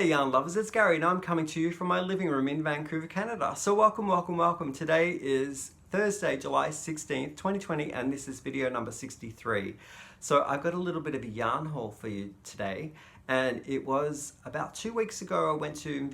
there yarn lovers, it's Gary and I'm coming to you from my living room in Vancouver, Canada. So welcome. Today is Thursday, July 16th, 2020 and this is video number 63. So I've got a little bit of a yarn haul for you today, and it was about 2 weeks ago I went to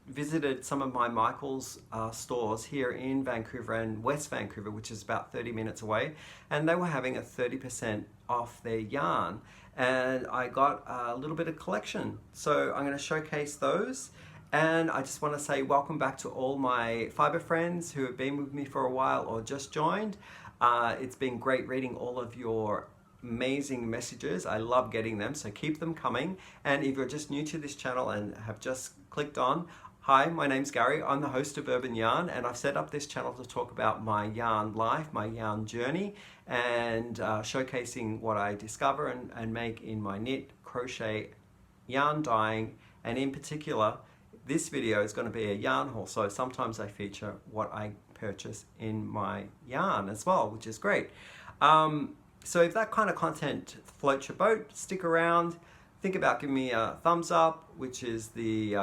visited some of my Michael's stores here in Vancouver and West Vancouver, which is about 30 minutes away, and they were having a 30% off their yarn. And I got a little bit of collection, so I'm going to showcase those. And I just want to say welcome back to all my fiber friends who have been with me for a while or just joined. It's been great reading all of your amazing messages. I love getting them, so keep them coming. And if you're just new to this channel and have just clicked on, hi, my name's Gary. I'm the host of Urban Yarn, and I've set up this channel to talk about my yarn life, my yarn journey, and showcasing what I discover and make in my knit, crochet, yarn dyeing, and in particular, this video is going to be a yarn haul. So sometimes I feature what I purchase in my yarn as well, which is great. So if that kind of content floats your boat, stick around. Think about giving me a thumbs up, which is the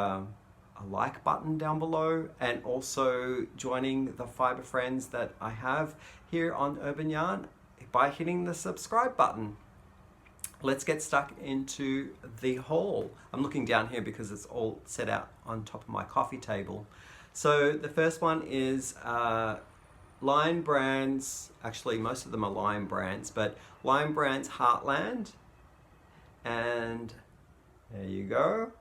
a like button down below, and also joining the fiber friends that I have here on Urban Yarn by hitting the subscribe button. Let's get stuck into the haul. I'm looking down here because it's all set out on top of my coffee table. So the first one is Lion Brands, actually most of them are Lion Brands, but Lion Brands Heartland, and there you go.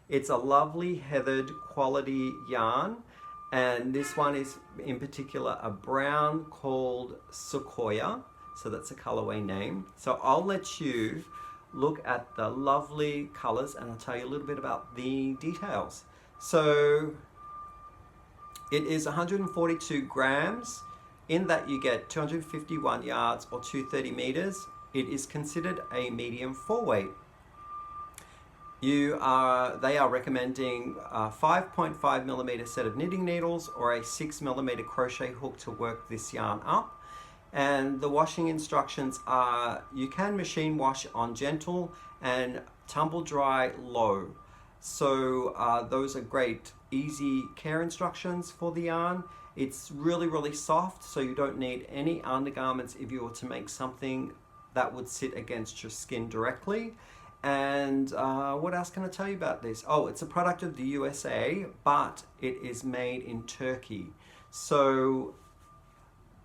It's a lovely heathered quality yarn, and this one is in particular a brown called Sequoia, so that's a colorway name. So I'll let you look at the lovely colors and I'll tell you a little bit about the details. So it is 142 grams. In that you get 251 yards or 230 meters. It is considered a medium 4-weight. They are recommending a 5.5 millimeter set of knitting needles or a 6 millimeter crochet hook to work this yarn up. And the washing instructions are you can machine wash on gentle and tumble dry low. So those are great easy care instructions for the yarn. It's really soft, so you don't need any undergarments if you were to make something that would sit against your skin directly. And what else can I tell you about this? Oh, it's a product of the USA, but it is made in Turkey. So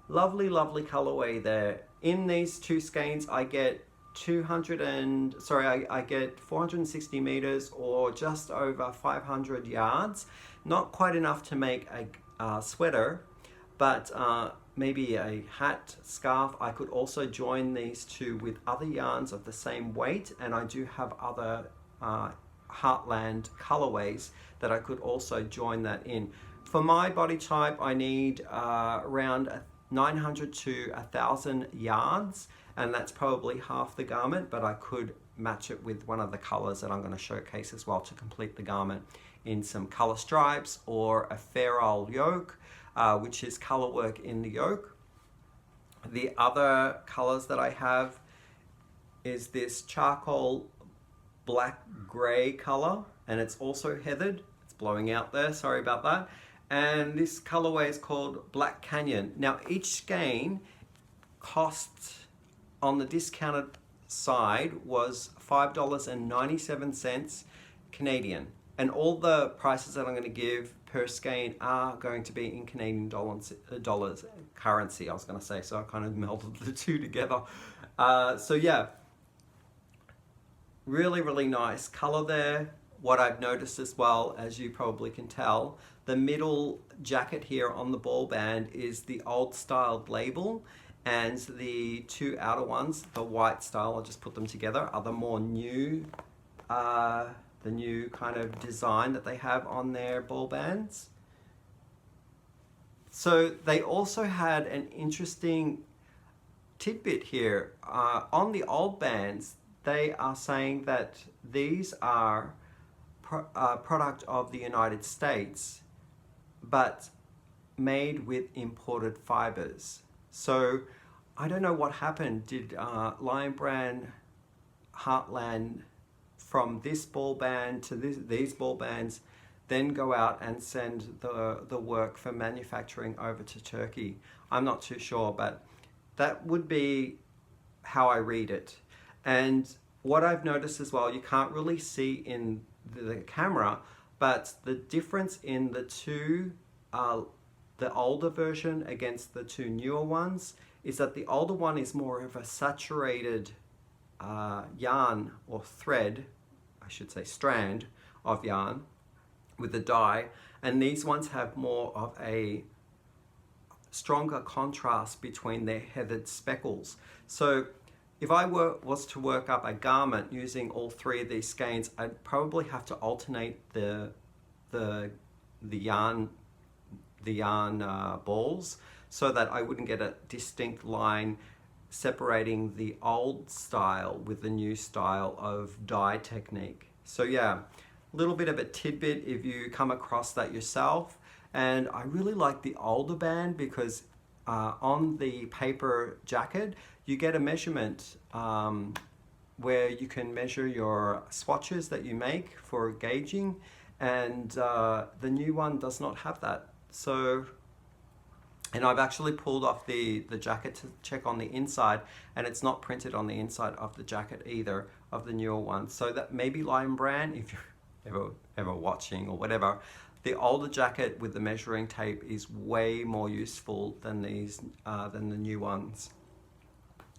lovely colorway there. In these two skeins, I get I get 460 meters or just over 500 yards. Not quite enough to make a sweater, but maybe a hat, scarf. I could also join these two with other yarns of the same weight, and I do have other Heartland colorways that I could also join that in. For my body type, I need around 900 to 1,000 yards, and that's probably half the garment, but I could match it with one of the colors that I'm going to showcase as well to complete the garment in some color stripes or a fair old yoke, which is color work in the yoke. The other colors that I have is this charcoal black gray color, and it's also heathered. It's blowing out there, sorry about that. And this colorway is called Black Canyon. Now each skein cost on the discounted side was $5.97 Canadian. And all the prices that I'm going to give per skein are going to be in Canadian dollars currency, I was going to say, so I kind of melded the two together. So yeah, really nice color there. What I've noticed as well, as you probably can tell, the middle jacket here on the ball band is the old styled label, and the two outer ones, the white style, I'll just put them together, are the more new, the new kind of design that they have on their ball bands. So they also had an interesting tidbit here. On the old bands, they are saying that these are a product of the United States, but made with imported fibers. So I don't know what happened. Did Lion Brand Heartland from this ball band to these ball bands, then go out and send the work for manufacturing over to Turkey. I'm not too sure, but that would be how I read it. And what I've noticed as well, you can't really see in the camera, but the difference in the two, the older version against the two newer ones, is that the older one is more of a saturated yarn or thread, I should say strand of yarn with the dye, and these ones have more of a stronger contrast between their heathered speckles. So if I was to work up a garment using all three of these skeins, I'd probably have to alternate the yarn balls so that I wouldn't get a distinct line separating the old style with the new style of dye technique. So yeah, a little bit of a tidbit if you come across that yourself. And I really like the older band because on the paper jacket you get a measurement where you can measure your swatches that you make for gauging, and the new one does not have that. So, and I've actually pulled off the jacket to check on the inside, and it's not printed on the inside of the jacket either of the newer one. So that maybe Lion Brand, if you're ever watching or whatever, the older jacket with the measuring tape is way more useful than than the new ones.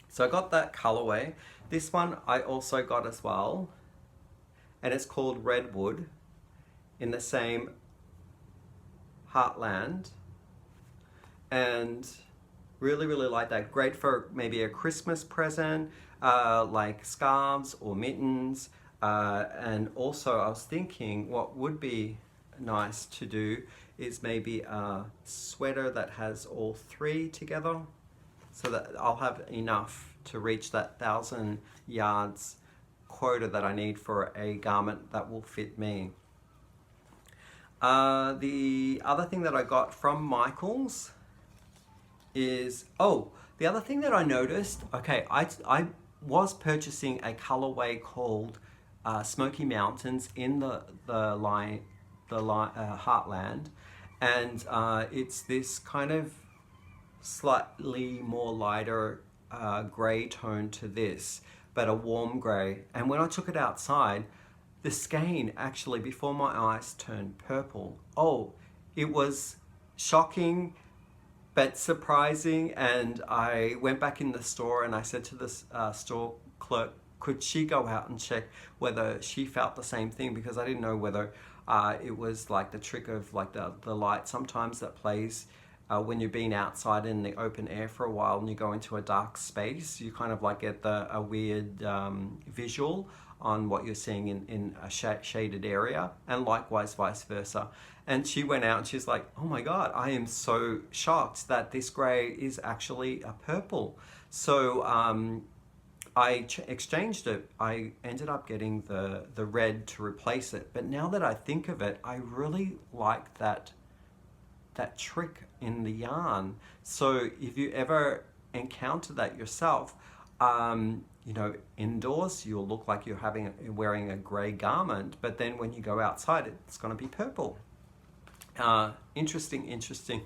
So I got that colorway. This one I also got as well, and it's called Redwood, in the same Heartland, and really like that. Great for maybe a Christmas present, like scarves or mittens, and also I was thinking what would be nice to do is maybe a sweater that has all three together, so that I'll have enough to reach that 1,000 yards quota that I need for a garment that will fit me. The other thing that I got from Michaels is, the other thing that I noticed, okay, I was purchasing a colorway called Smoky Mountains in the Heartland, and it's this kind of slightly more lighter grey tone to this, but a warm grey. And when I took it outside, the skein actually before my eyes turned purple. It was shocking but surprising, and I went back in the store and I said to the store clerk, could she go out and check whether she felt the same thing, because I didn't know whether it was like the trick of like the light sometimes that plays when you've been outside in the open air for a while and you go into a dark space, you kind of like get a weird visual on what you're seeing in a shaded area, and likewise vice versa. And she went out and she's like, oh my God, I am so shocked that this grey is actually a purple. So I exchanged it. I ended up getting the red to replace it. But now that I think of it, I really like that trick in the yarn. So if you ever encounter that yourself, indoors you'll look like you're wearing a grey garment, but then when you go outside it's going to be purple. Interesting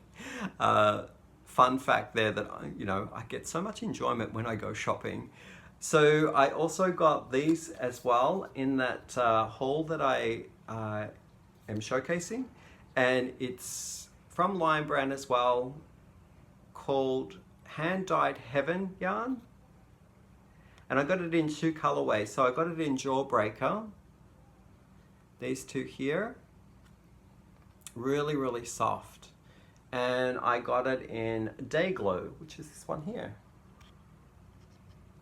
fun fact there that I get so much enjoyment when I go shopping. So I also got these as well in that haul that I am showcasing, and it's from Lion Brand as well, called Hand Dyed Heaven yarn, and I got it in two colorways. So I got it in Jawbreaker, these two here, really soft, and I got it in Dayglow, which is this one here.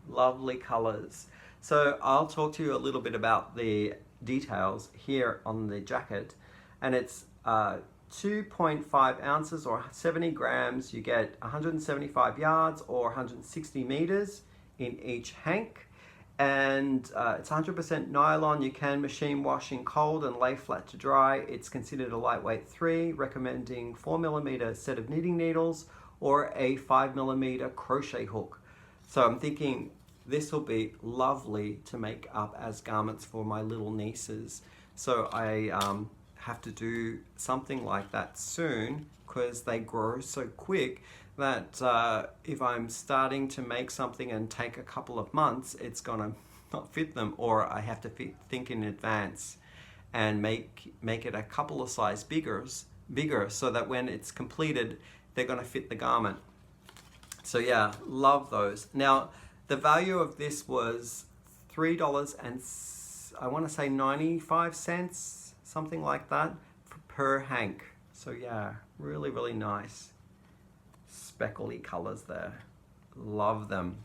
Lovely colors. So I'll talk to you a little bit about the details here on the jacket, and it's 2.5 ounces or 70 grams. You get 175 yards or 160 meters in each hank, and it's 100% nylon. You can machine wash in cold and lay flat to dry. It's considered a lightweight 3, recommending 4mm set of knitting needles or a 5mm crochet hook. So I'm thinking this will be lovely to make up as garments for my little nieces. So I have to do something like that soon, because they grow so quick that if I'm starting to make something and take a couple of months, it's gonna not fit them, or I have to think in advance and make it a couple of size bigger, so that when it's completed, they're gonna fit the garment. So yeah, love those. Now, the value of this was $3 and I want to say 95 cents, something like that, per hank. So yeah, really, really nice. Speckly colors there. Love them.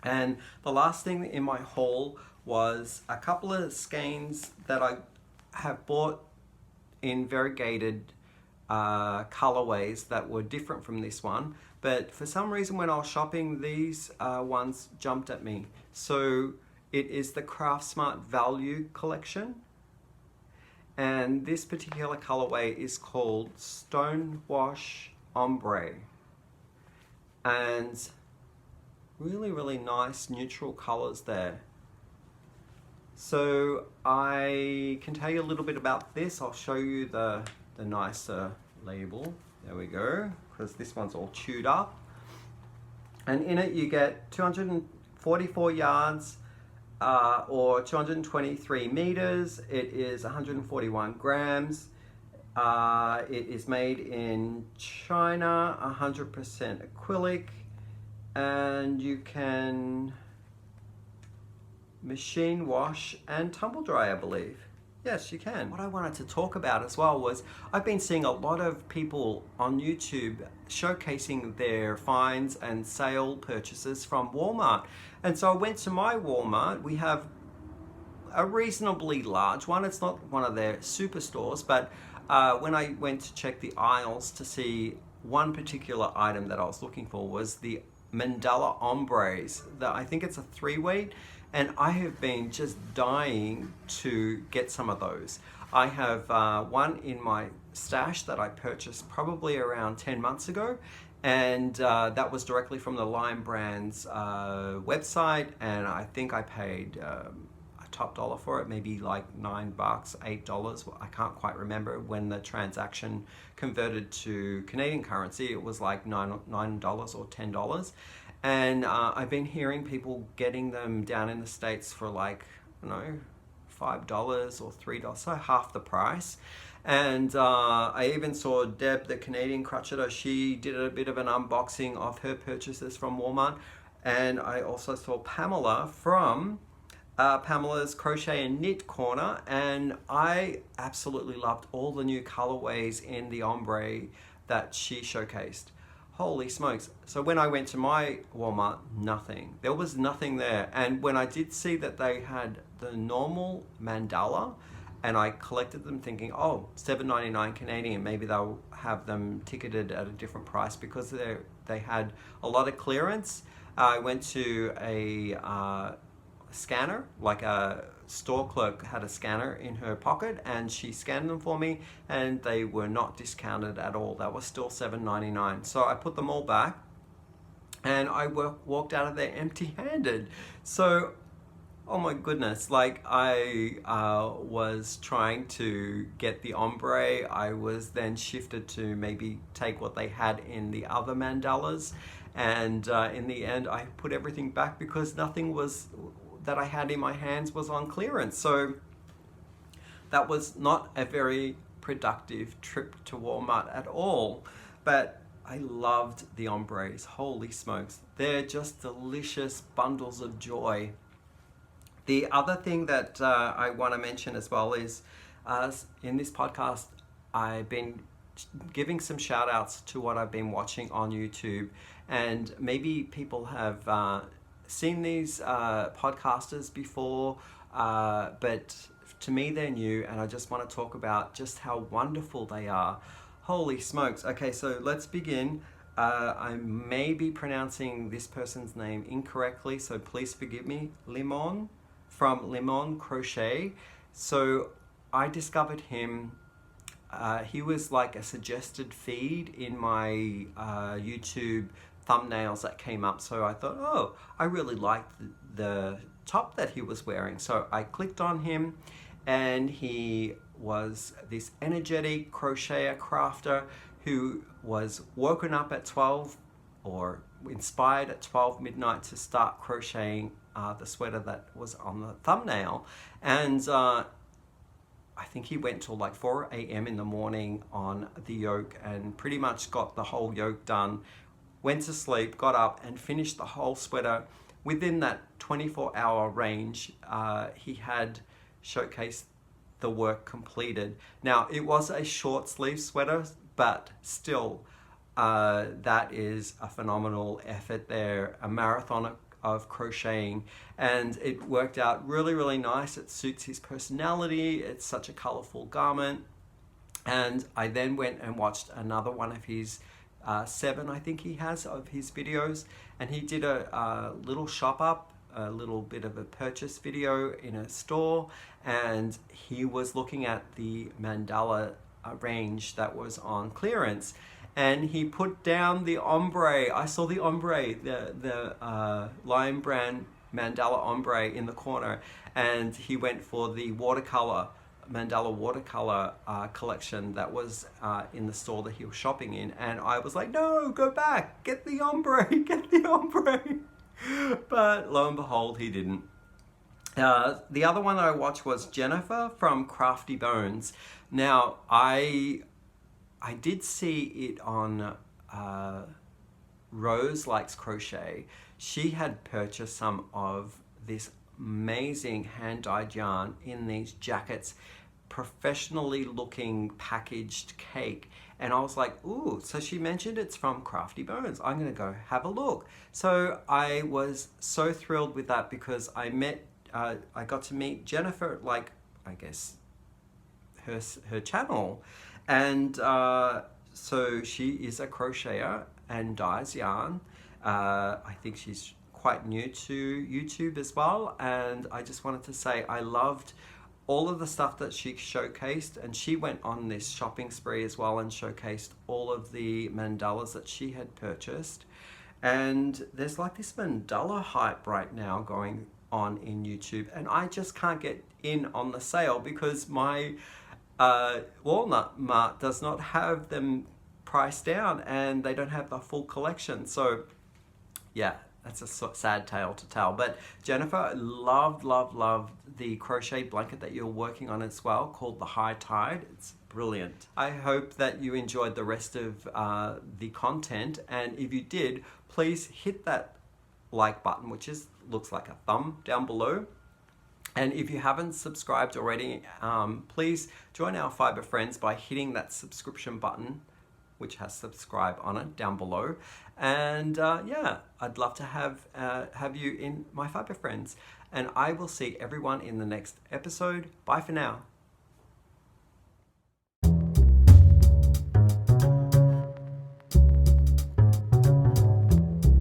And the last thing in my haul was a couple of skeins that I have bought in variegated colorways that were different from this one. But for some reason when I was shopping, these ones jumped at me. So it is the Craft Smart Value collection. And this particular colorway is called Stonewash Ombre. And really, really nice neutral colors there. So I can tell you a little bit about this. I'll show you the nicer label. There we go, because this one's all chewed up. And in it you get 244 yards or 223 meters. It is 141 grams. It is made in China, 100% acrylic, and you can machine wash and tumble dry, I believe. Yes, you can. What I wanted to talk about as well was I've been seeing a lot of people on YouTube showcasing their finds and sale purchases from Walmart. And so I went to my Walmart. We have a reasonably large one. It's not one of their superstores, but when I went to check the aisles to see one particular item that I was looking for was the Mandala Ombres. I think it's a 3-weight. And I have been just dying to get some of those. I have one in my stash that I purchased probably around 10 months ago. And that was directly from the Lime Brand's website. And I think I paid a top dollar for it, maybe like $9, $8. I can't quite remember. When the transaction converted to Canadian currency, it was like $9 or $10. And I've been hearing people getting them down in the States for like, I don't know, $5 or $3, so half the price. And I even saw Deb, the Canadian Crocheter, she did a bit of an unboxing of her purchases from Walmart. And I also saw Pamela from Pamela's Crochet and Knit Corner, and I absolutely loved all the new colorways in the ombre that she showcased. Holy smokes. So when I went to my Walmart, nothing. There was nothing there. And when I did see that they had the normal mandala, and I collected them thinking, oh, $7.99 Canadian, maybe they'll have them ticketed at a different price because they had a lot of clearance. I went to a scanner, like a store clerk had a scanner in her pocket, and she scanned them for me, and they were not discounted at all. That was still $7.99. So I put them all back, and I walked out of there empty-handed. So, oh my goodness, like I was trying to get the ombre. I was then shifted to maybe take what they had in the other mandalas, and in the end I put everything back because nothing was that I had in my hands was on clearance. So that was not a very productive trip to Walmart at all. But I loved the ombres. Holy smokes. They're just delicious bundles of joy. The other thing that I want to mention as well is in this podcast, I've been giving some shout outs to what I've been watching on YouTube. And maybe people have seen these podcasters before, but to me they're new, and I just want to talk about just how wonderful they are. Holy smokes. Okay, so let's begin. I may be pronouncing this person's name incorrectly, so please forgive me. Limon from Limon Crochet. So I discovered him. He was like a suggested feed in my YouTube thumbnails that came up. So I thought, oh, I really liked the top that he was wearing. So I clicked on him, and he was this energetic crocheter crafter who was woken up at 12 or inspired at 12 midnight to start crocheting the sweater that was on the thumbnail. And I think he went till like 4 a.m. in the morning on the yoke and pretty much got the whole yoke done, went to sleep, got up and finished the whole sweater within that 24-hour range. He had showcased the work completed. Now, it was a short sleeve sweater, but still, that is a phenomenal effort there, a marathon of crocheting, and it worked out really, really nice. It suits his personality. It's such a colorful garment. And I then went and watched another one of his 7, I think he has, of his videos, and he did a little shop up, a little bit of a purchase video in a store, and he was looking at the mandala range that was on clearance, and he put down the ombre. I saw the ombre, the Lion Brand Mandala Ombre in the corner, and he went for the watercolor, Mandala watercolor collection that was in the store that he was shopping in. And I was like, no, go back, get the ombre, get the ombre. But lo and behold, he didn't. The other one that I watched was Jennifer from Crafty Bones. Now, I did see it on Rose Likes Crochet. She had purchased some of this amazing hand-dyed yarn in these jackets, professionally looking packaged cake, and I was like, ooh, so she mentioned it's from Crafty Bones. I'm gonna go have a look. So I was so thrilled with that because I got to meet Jennifer, like, I guess her channel, and so she is a crocheter and dyes yarn. I think she's quite new to YouTube as well, and I just wanted to say I loved all of the stuff that she showcased, and she went on this shopping spree as well and showcased all of the mandalas that she had purchased. And there's like this mandala hype right now going on in YouTube, and I just can't get in on the sale because my Walmart does not have them priced down, and they don't have the full collection. So yeah, that's a sad tale to tell. But Jennifer, loved the crochet blanket that you're working on as well, called the High Tide. It's brilliant. I hope that you enjoyed the rest of the content, and if you did, please hit that like button, which looks like a thumb down below. And if you haven't subscribed already, please join our Fiber Friends by hitting that subscription button, which has subscribe on it down below. And yeah, I'd love to have you in my Fiber Friends. And I will see everyone in the next episode. Bye for now.